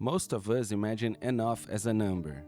Most of us imagine enough as a number.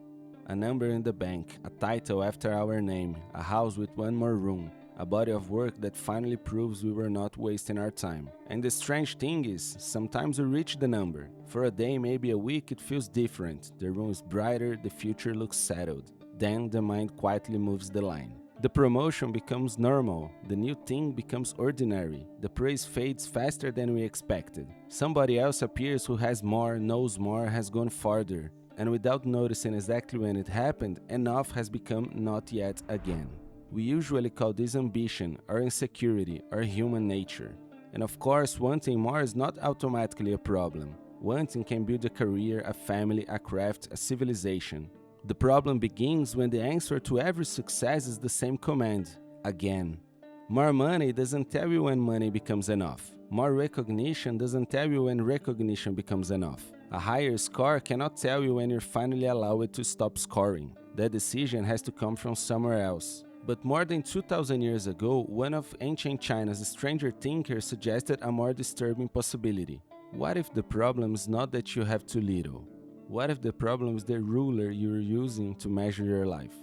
A number in the bank, a title after our name, a house with one more room, a body of work that finally proves we were not wasting our time. And the strange thing is, sometimes we reach the number. For a day, maybe a week, it feels different. The room is brighter, the future looks settled. Then the mind quietly moves the line. The promotion becomes normal, the new thing becomes ordinary, the praise fades faster than we expected. Somebody else appears who has more, knows more, has gone farther, and without noticing exactly when it happened, enough has become not yet again. We usually call this ambition, or insecurity, or human nature. And of course, wanting more is not automatically a problem. Wanting can build a career, a family, a craft, a civilization. The problem begins when the answer to every success is the same command: again. More money doesn't tell you when money becomes enough. More recognition doesn't tell you when recognition becomes enough. A higher score cannot tell you when you're finally allowed to stop scoring. That decision has to come from somewhere else. But more than 2,000 years ago, one of ancient China's stranger thinkers suggested a more disturbing possibility. What if the problem is not that you have too little? What if the problem is the ruler you're using to measure your life?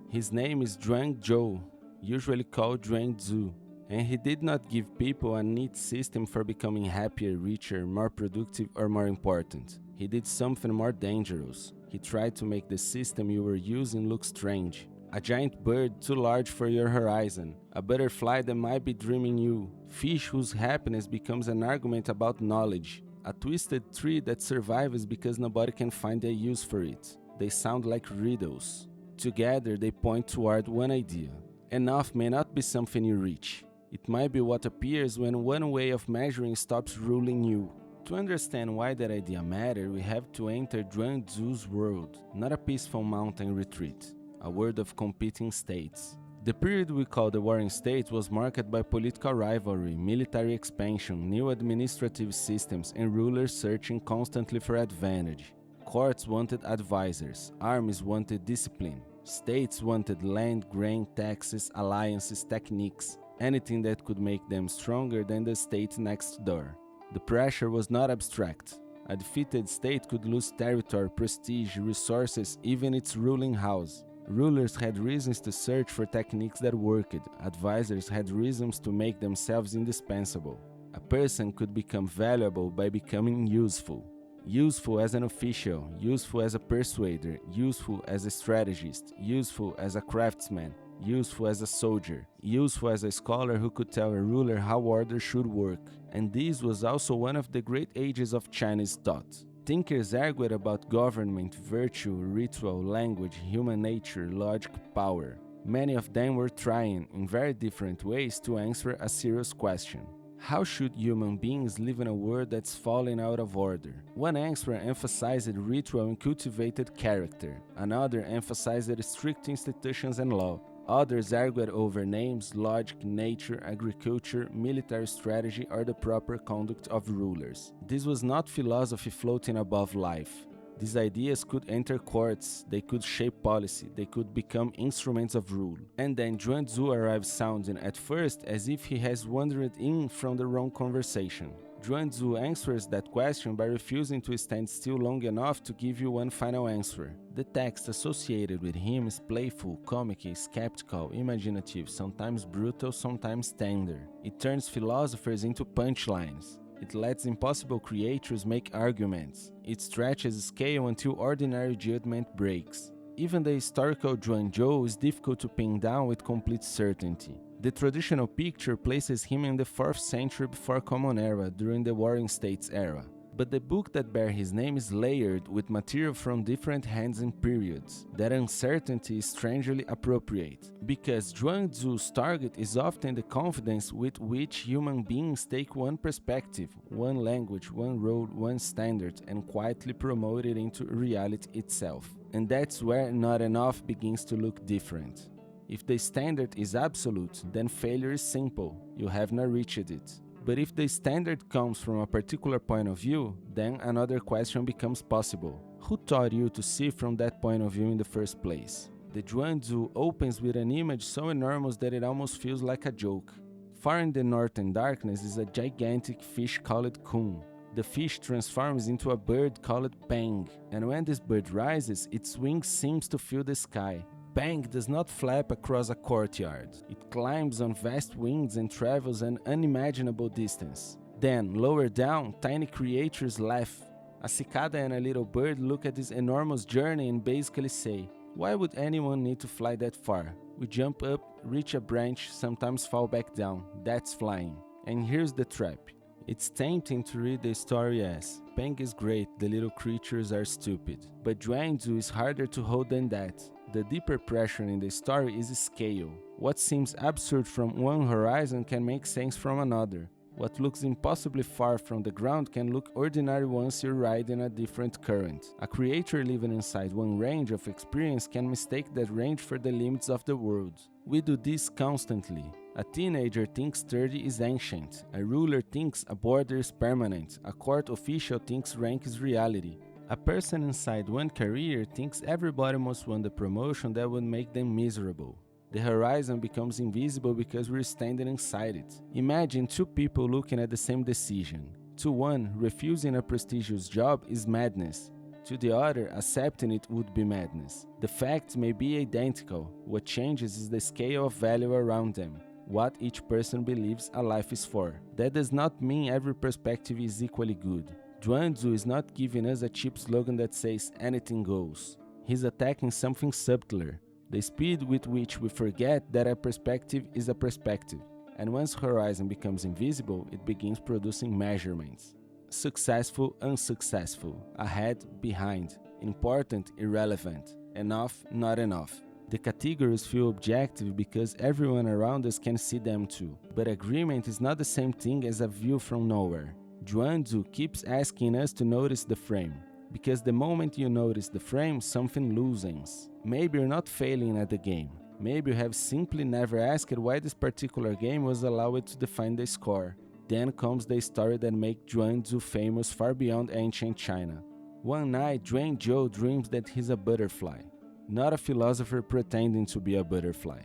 His name is Zhuangzi, usually called Zhuangzi, and he did not give people a neat system for becoming happier, richer, more productive, or more important. He did something more dangerous. He tried to make the system you were using look strange. A giant bird too large for your horizon, a butterfly that might be dreaming you, fish whose happiness becomes an argument about knowledge, a twisted tree that survives because nobody can find a use for it. They sound like riddles. Together they point toward one idea. Enough may not be something you reach. It might be what appears when one way of measuring stops ruling you. To understand why that idea matters, we have to enter Zhuangzi's world, not a peaceful mountain retreat, a world of competing states. The period we call the Warring States was marked by political rivalry, military expansion, new administrative systems, and rulers searching constantly for advantage. Courts wanted advisors, armies wanted discipline, states wanted land, grain, taxes, alliances, techniques, anything that could make them stronger than the state next door. The pressure was not abstract. A defeated state could lose territory, prestige, resources, even its ruling house. Rulers had reasons to search for techniques that worked. Advisors had reasons to make themselves indispensable. A person could become valuable by becoming useful. Useful as an official, useful as a persuader, useful as a strategist, useful as a craftsman, useful as a soldier, useful as a scholar who could tell a ruler how order should work. And this was also one of the great ages of Chinese thought. Thinkers argued about government, virtue, ritual, language, human nature, logic, power. Many of them were trying, in very different ways, to answer a serious question. How should human beings live in a world that's falling out of order? One answer emphasized ritual and cultivated character. Another emphasized strict institutions and law. Others argued over names, logic, nature, agriculture, military strategy, or the proper conduct of rulers. This was not philosophy floating above life. These ideas could enter courts, they could shape policy, they could become instruments of rule. And then Zhuangzi arrives sounding at first as if he has wandered in from the wrong conversation. Zhuangzi answers that question by refusing to stand still long enough to give you one final answer. The text associated with him is playful, comic, skeptical, imaginative, sometimes brutal, sometimes tender. It turns philosophers into punchlines. It lets impossible creators make arguments. It stretches scale until ordinary judgment breaks. Even the historical Zhuangzi is difficult to pin down with complete certainty. The traditional picture places him in the 4th century before Common Era, during the Warring States era. But the book that bears his name is layered with material from different hands and periods. That uncertainty is strangely appropriate, because Zhuangzi's target is often the confidence with which human beings take one perspective, one language, one road, one standard, and quietly promote it into reality itself. And that's where not enough begins to look different. If the standard is absolute, then failure is simple, you have not reached it. But if the standard comes from a particular point of view, then another question becomes possible. Who taught you to see from that point of view in the first place? The Zhuangzi opens with an image so enormous that it almost feels like a joke. Far in the northern darkness is a gigantic fish called kun. The fish transforms into a bird called Pang, and when this bird rises, its wings seem to fill the sky. Pang does not flap across a courtyard. It climbs on vast wings and travels an unimaginable distance. Then, lower down, tiny creatures laugh. A cicada and a little bird look at this enormous journey and basically say, "Why would anyone need to fly that far? We jump up, reach a branch, sometimes fall back down. That's flying." And here's the trap. It's tempting to read the story as, Pang is great, the little creatures are stupid. But Zhuangzi is harder to hold than that. The deeper pressure in the story is scale. What seems absurd from one horizon can make sense from another. What looks impossibly far from the ground can look ordinary once you ride in a different current. A creature living inside one range of experience can mistake that range for the limits of the world. We do this constantly. A teenager thinks 30 is ancient. A ruler thinks a border is permanent. A court official thinks rank is reality. A person inside one career thinks everybody must want the promotion that would make them miserable. The horizon becomes invisible because we're standing inside it. Imagine two people looking at the same decision. To one, refusing a prestigious job is madness. To the other, accepting it would be madness. The facts may be identical. What changes is the scale of value around them, what each person believes a life is for. That does not mean every perspective is equally good. Zhuangzi is not giving us a cheap slogan that says anything goes. He's attacking something subtler. The speed with which we forget that a perspective is a perspective, and once horizon becomes invisible, it begins producing measurements. Successful, unsuccessful, ahead, behind, important, irrelevant, enough, not enough. The categories feel objective because everyone around us can see them too, but agreement is not the same thing as a view from nowhere. Zhuangzi keeps asking us to notice the frame, because the moment you notice the frame, something loosens. Maybe you're not failing at the game. Maybe you have simply never asked why this particular game was allowed to define the score. Then comes the story that makes Zhuangzi famous far beyond ancient China. One night, Zhuangzi dreams that he's a butterfly. Not a philosopher pretending to be a butterfly.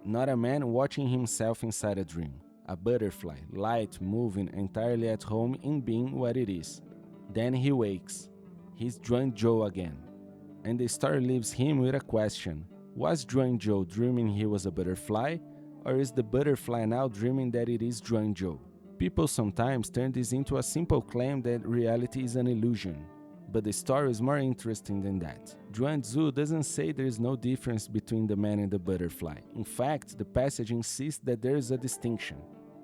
Not a man watching himself inside a dream. A butterfly, light, moving, entirely at home in being what it is. Then he wakes. He's Zhuangzi again. And the story leaves him with a question. Was Zhuangzi dreaming he was a butterfly? Or is the butterfly now dreaming that it is Zhuangzi? People sometimes turn this into a simple claim that reality is an illusion. But the story is more interesting than that. Zhuangzi doesn't say there is no difference between the man and the butterfly. In fact, the passage insists that there is a distinction,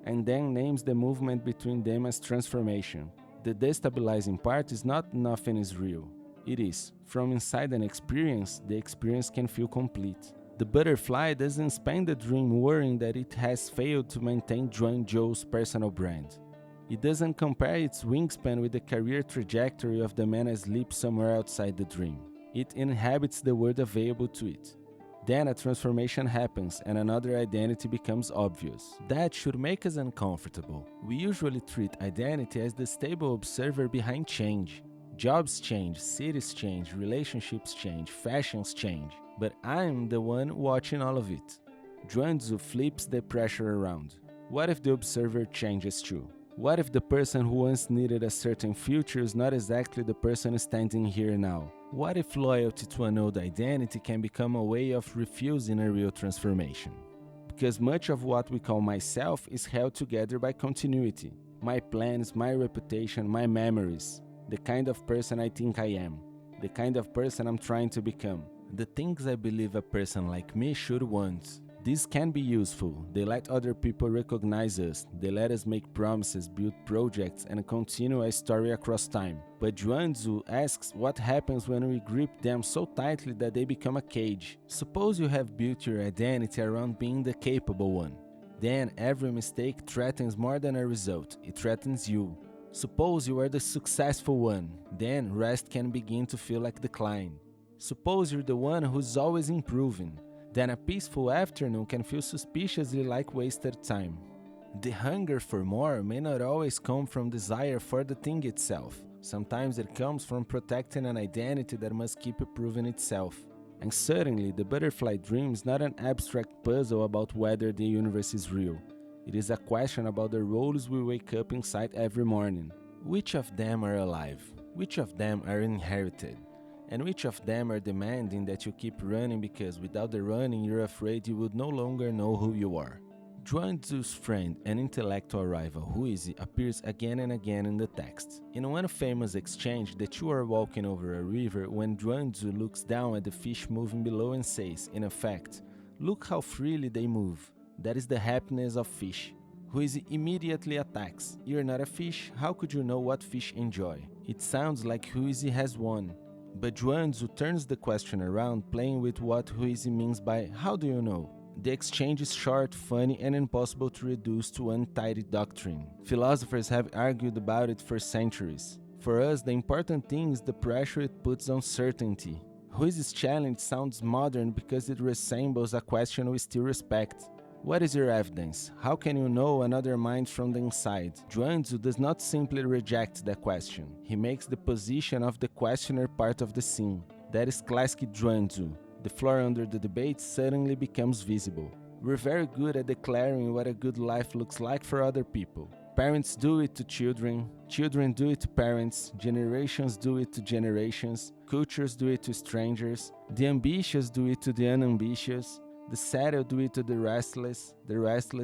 and then names the movement between them as transformation. The destabilizing part is not nothing is real. It is, from inside an experience, the experience can feel complete. The butterfly doesn't spend the dream worrying that it has failed to maintain Zhuangzi's personal brand. It doesn't compare its wingspan with the career trajectory of the man asleep somewhere outside the dream. It inhabits the world available to it. Then a transformation happens and another identity becomes obvious. That should make us uncomfortable. We usually treat identity as the stable observer behind change. Jobs change, cities change, relationships change, fashions change. But I'm the one watching all of it. Zhuangzi flips the pressure around. What if the observer changes too? What if the person who once needed a certain future is not exactly the person standing here now? What if loyalty to an old identity can become a way of refusing a real transformation? Because much of what we call myself is held together by continuity. My plans, my reputation, my memories. The kind of person I think I am. The kind of person I'm trying to become. The things I believe a person like me should want. These can be useful. They let other people recognize us. They let us make promises, build projects, and continue a story across time. But Zhuangzi asks what happens when we grip them so tightly that they become a cage. Suppose you have built your identity around being the capable one. Then every mistake threatens more than a result. It threatens you. Suppose you are the successful one. Then rest can begin to feel like decline. Suppose you're the one who's always improving. Then a peaceful afternoon can feel suspiciously like wasted time. The hunger for more may not always come from desire for the thing itself. Sometimes it comes from protecting an identity that must keep proving itself. And suddenly, the butterfly dream is not an abstract puzzle about whether the universe is real. It is a question about the roles we wake up inside every morning. Which of them are alive? Which of them are inherited? And which of them are demanding that you keep running because without the running you're afraid you would no longer know who you are? Zhuangzi's friend and intellectual rival Huizi appears again and again in the text. In one famous exchange, the two are walking over a river when Zhuangzi looks down at the fish moving below and says, in effect, "Look how freely they move. That is the happiness of fish." Huizi immediately attacks. "You're not a fish, how could you know what fish enjoy?" It sounds like Huizi has won. But Zhuangzi turns the question around, playing with what Huizi means by "how do you know?" The exchange is short, funny, and impossible to reduce to untidy doctrine. Philosophers have argued about it for centuries. For us, the important thing is the pressure it puts on certainty. Huizi's challenge sounds modern because it resembles a question we still respect. What is your evidence? How can you know another mind from the inside? Zhuangzi does not simply reject the question. He makes the position of the questioner part of the scene. That is classic Zhuangzi. The floor under the debate suddenly becomes visible. We're very good at declaring what a good life looks like for other people. Parents do it to children, children do it to parents, generations do it to generations, cultures do it to strangers, the ambitious do it to the unambitious, the settled do it to the restless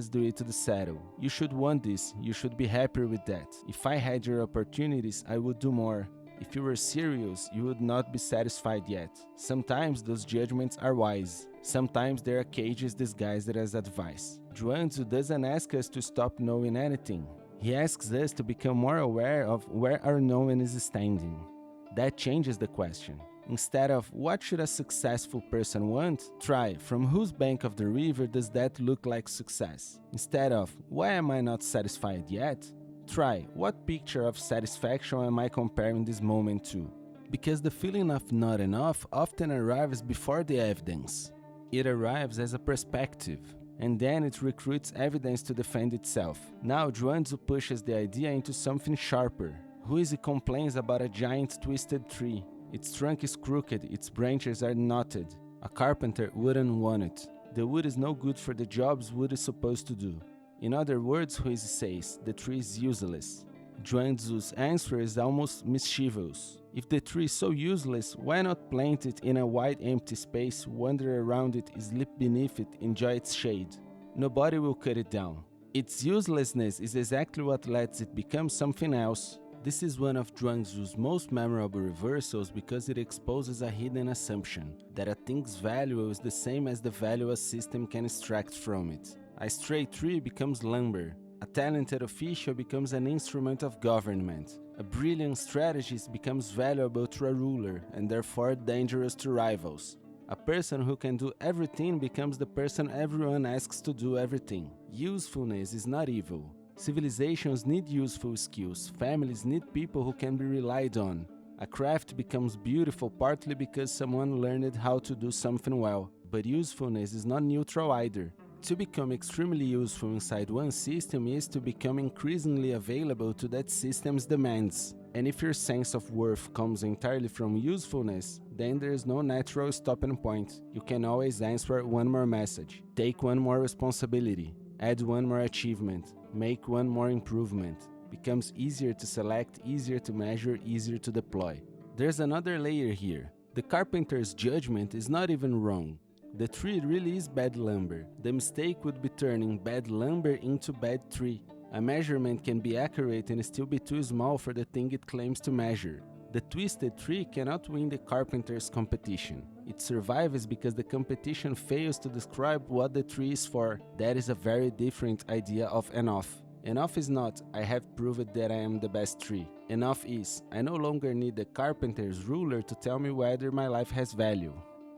do it to the settled. You should want this, you should be happier with that. If I had your opportunities, I would do more. If you were serious, you would not be satisfied yet. Sometimes those judgments are wise. Sometimes they are cages disguised as advice. Zhuangzi doesn't ask us to stop knowing anything. He asks us to become more aware of where our knowing is standing. That changes the question. Instead of "what should a successful person want?" try "from whose bank of the river does that look like success?" Instead of "why am I not satisfied yet?" try "what picture of satisfaction am I comparing this moment to?" Because the feeling of not enough often arrives before the evidence. It arrives as a perspective, and then it recruits evidence to defend itself. Now Zhuangzi pushes the idea into something sharper. Huizi complains about a giant twisted tree. Its trunk is crooked, its branches are knotted. A carpenter wouldn't want it. The wood is no good for the jobs wood is supposed to do. In other words, Huizi says, the tree is useless. Zhuangzi's answer is almost mischievous. If the tree is so useless, why not plant it in a wide empty space, wander around it, sleep beneath it, enjoy its shade? Nobody will cut it down. Its uselessness is exactly what lets it become something else. This is one of Zhuangzi's most memorable reversals because it exposes a hidden assumption, that a thing's value is the same as the value a system can extract from it. A stray tree becomes lumber. A talented official becomes an instrument of government. A brilliant strategist becomes valuable to a ruler and therefore dangerous to rivals. A person who can do everything becomes the person everyone asks to do everything. Usefulness is not evil. Civilizations need useful skills. Families need people who can be relied on. A craft becomes beautiful partly because someone learned how to do something well. But usefulness is not neutral either. To become extremely useful inside one system is to become increasingly available to that system's demands. And if your sense of worth comes entirely from usefulness, then there is no natural stopping point. You can always answer one more message, take one more responsibility, add one more achievement, make one more improvement. Becomes easier to select, easier to measure, easier to deploy. There's another layer here. The carpenter's judgment is not even wrong. The tree really is bad lumber. The mistake would be turning bad lumber into bad tree. A measurement can be accurate and still be too small for the thing it claims to measure. The twisted tree cannot win the carpenter's competition. It survives because the competition fails to describe what the tree is for. That is a very different idea of enough. Enough is not, I have proved that I am the best tree. Enough is, I no longer need the carpenter's ruler to tell me whether my life has value.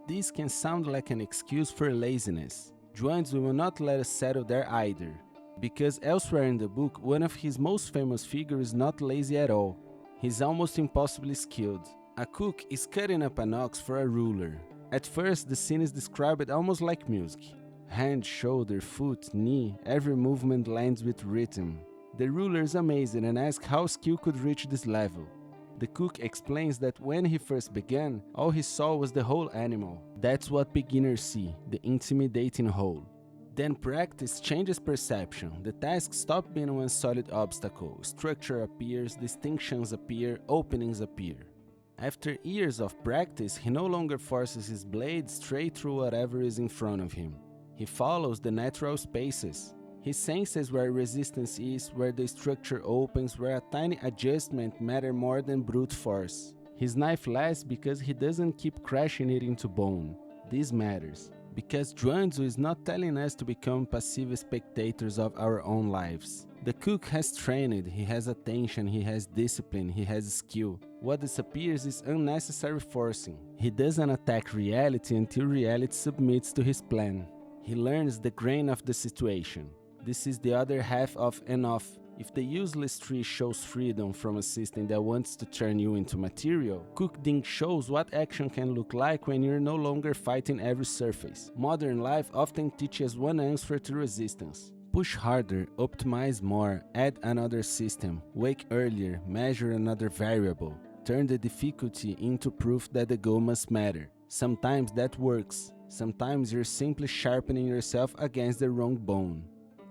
This can sound like an excuse for laziness. Zhuangzi will not let us settle there either. Because elsewhere in the book, one of his most famous figures is not lazy at all. He's almost impossibly skilled. A cook is cutting up an ox for a ruler. At first, the scene is described almost like music. Hand, shoulder, foot, knee, every movement lands with rhythm. The ruler is amazed and asks how skill could reach this level. The cook explains that when he first began, all he saw was the whole animal. That's what beginners see, the intimidating whole. Then practice changes perception. The task stops being one solid obstacle. Structure appears, distinctions appear, openings appear. After years of practice, he no longer forces his blade straight through whatever is in front of him. He follows the natural spaces. He senses where resistance is, where the structure opens, where a tiny adjustment matters more than brute force. His knife lasts because he doesn't keep crashing it into bone. This matters, because Zhuangzi is not telling us to become passive spectators of our own lives. The cook has trained, he has attention, he has discipline, he has skill. What disappears is unnecessary forcing. He doesn't attack reality until reality submits to his plan. He learns the grain of the situation. This is the other half of enough. If the useless tree shows freedom from a system that wants to turn you into material, Cook Ding shows what action can look like when you're no longer fighting every surface. Modern life often teaches one answer to resistance. Push harder, optimize more, add another system, wake earlier, measure another variable. Turn the difficulty into proof that the goal must matter. Sometimes that works. Sometimes you're simply sharpening yourself against the wrong bone.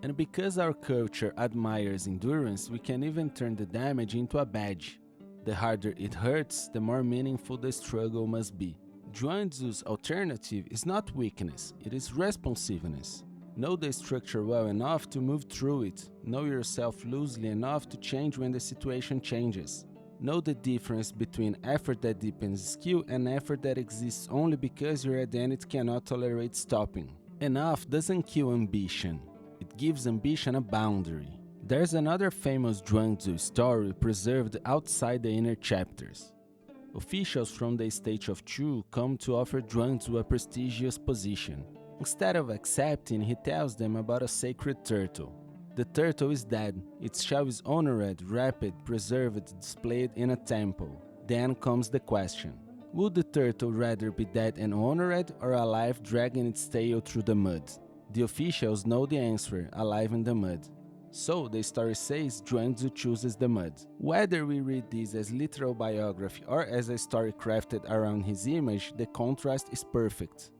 And because our culture admires endurance, we can even turn the damage into a badge. The harder it hurts, the more meaningful the struggle must be. Zhuangzi's alternative is not weakness, it is responsiveness. Know the structure well enough to move through it. Know yourself loosely enough to change when the situation changes. Know the difference between effort that deepens skill and effort that exists only because your identity cannot tolerate stopping. Enough doesn't kill ambition. It gives ambition a boundary. There's another famous Zhuangzi story preserved outside the inner chapters. Officials from the state of Chu come to offer Zhuangzi a prestigious position. Instead of accepting, he tells them about a sacred turtle. The turtle is dead, its shell is honored, wrapped, preserved, displayed in a temple. Then comes the question: would the turtle rather be dead and honored or alive dragging its tail through the mud? The officials know the answer, alive in the mud. So, the story says Zhuangzi chooses the mud. Whether we read this as literal biography or as a story crafted around his image, the contrast is perfect.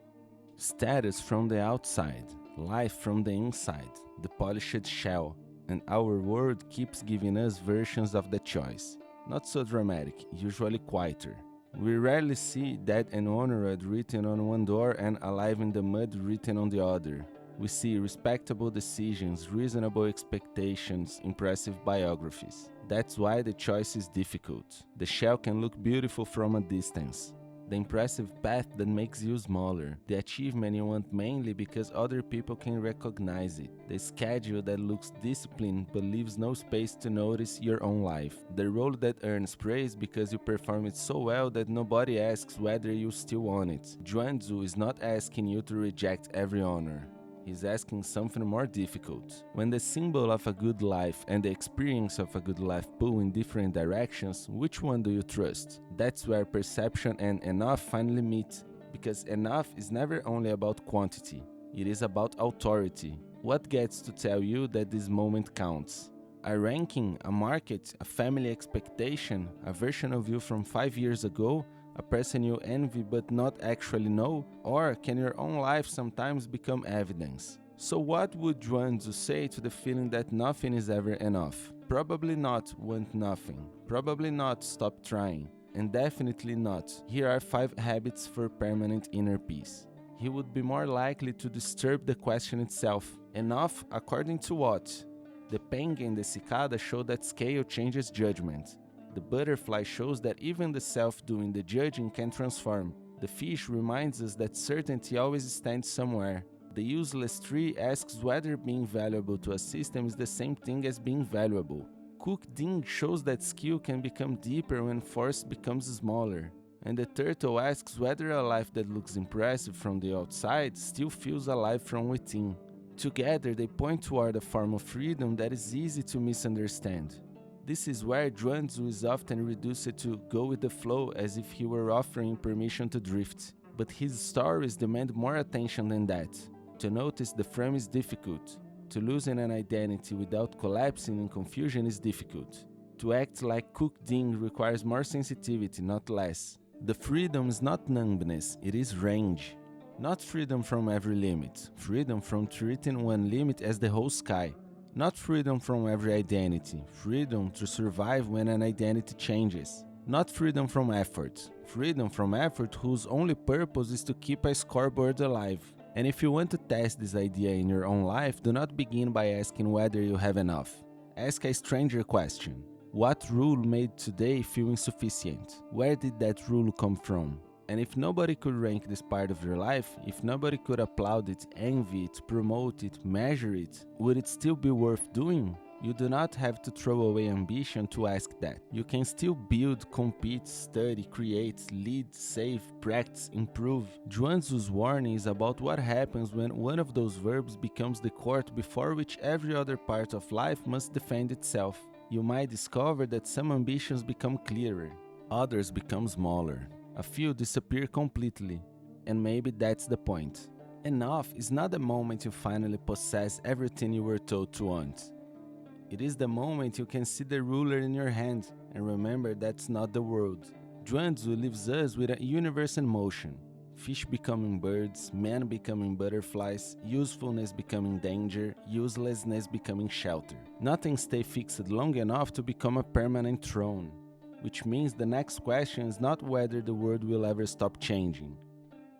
Status from the outside, life from the inside, the polished shell, and our world keeps giving us versions of the choice. Not so dramatic, usually quieter. We rarely see dead and honored written on one door and alive in the mud written on the other. We see respectable decisions, reasonable expectations, impressive biographies. That's why the choice is difficult. The shell can look beautiful from a distance. The impressive path that makes you smaller. The achievement you want mainly because other people can recognize it. The schedule that looks disciplined but leaves no space to notice your own life. The role that earns praise because you perform it so well that nobody asks whether you still want it. Zhuangzi is not asking you to reject every honor. He's asking something more difficult. When the symbol of a good life and the experience of a good life pull in different directions, which one do you trust? That's where perception and enough finally meet, because enough is never only about quantity, it is about authority. What gets to tell you that this moment counts? A ranking, a market, a family expectation, a version of you from 5 years ago, a person you envy but not actually know? Or can your own life sometimes become evidence? So what would Zhuangzi say to the feeling that nothing is ever enough? Probably not want nothing. Probably not stop trying. And definitely not, here are 5 habits for permanent inner peace. He would be more likely to disturb the question itself. Enough according to what? The penguin and the cicada show that scale changes judgment. The butterfly shows that even the self doing the judging can transform. The fish reminds us that certainty always stands somewhere. The useless tree asks whether being valuable to a system is the same thing as being valuable. Cook Ding shows that skill can become deeper when force becomes smaller. And the turtle asks whether a life that looks impressive from the outside still feels alive from within. Together they point toward a form of freedom that is easy to misunderstand. This is where Zhuangzi is often reduced to go with the flow as if he were offering permission to drift. But his stories demand more attention than that. To notice the frame is difficult. To losing an identity without collapsing in confusion is difficult. To act like Cook Ding requires more sensitivity, not less. The freedom is not numbness, it is range. Not freedom from every limit, freedom from treating one limit as the whole sky. Not freedom from every identity, freedom to survive when an identity changes. Not freedom from effort whose only purpose is to keep a scoreboard alive. And if you want to test this idea in your own life, do not begin by asking whether you have enough. Ask a stranger question. What rule made today feel insufficient? Where did that rule come from? And if nobody could rank this part of your life, if nobody could applaud it, envy it, promote it, measure it, would it still be worth doing? You do not have to throw away ambition to ask that. You can still build, compete, study, create, lead, save, practice, improve. Zhuangzi's warning is about what happens when one of those verbs becomes the court before which every other part of life must defend itself. You might discover that some ambitions become clearer, others become smaller. A few disappear completely, and maybe that's the point. Enough is not the moment you finally possess everything you were told to want. It is the moment you can see the ruler in your hand and remember that's not the world. Zhuangzi leaves us with a universe in motion. Fish becoming birds, men becoming butterflies, usefulness becoming danger, uselessness becoming shelter. Nothing stays fixed long enough to become a permanent throne. Which means the next question is not whether the world will ever stop changing.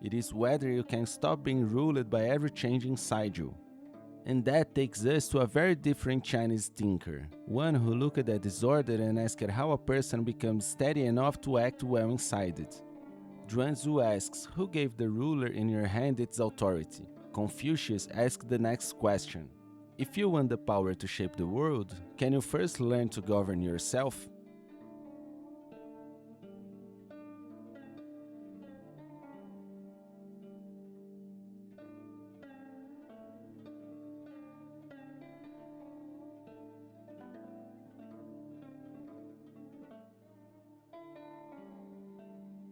It is whether you can stop being ruled by every change inside you. And that takes us to a very different Chinese thinker, one who looked at disorder and asked how a person becomes steady enough to act well inside it. Zhuangzi asks, who gave the ruler in your hand its authority? Confucius asks the next question. If you want the power to shape the world, can you first learn to govern yourself?